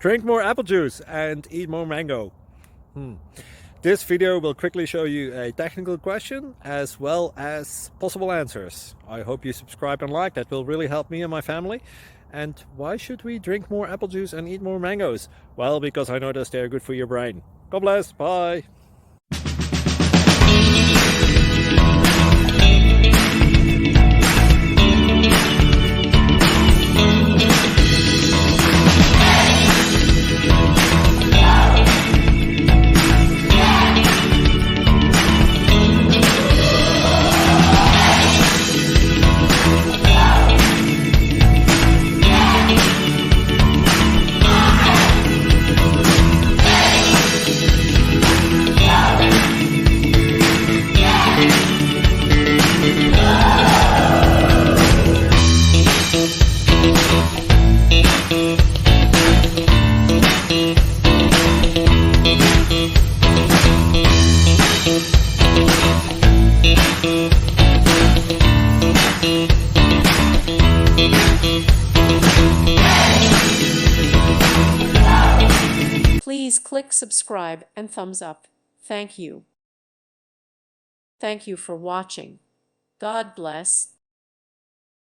Drink more apple juice and eat more mango. This video will quickly show you a technical question as well as possible answers. I hope you subscribe and like, that will really help me and my family. And why should we drink more apple juice and eat more mangoes? Well, because I noticed they're good for your brain. God bless, bye! Please click subscribe and thumbs up. Thank you. Thank you for watching. God bless.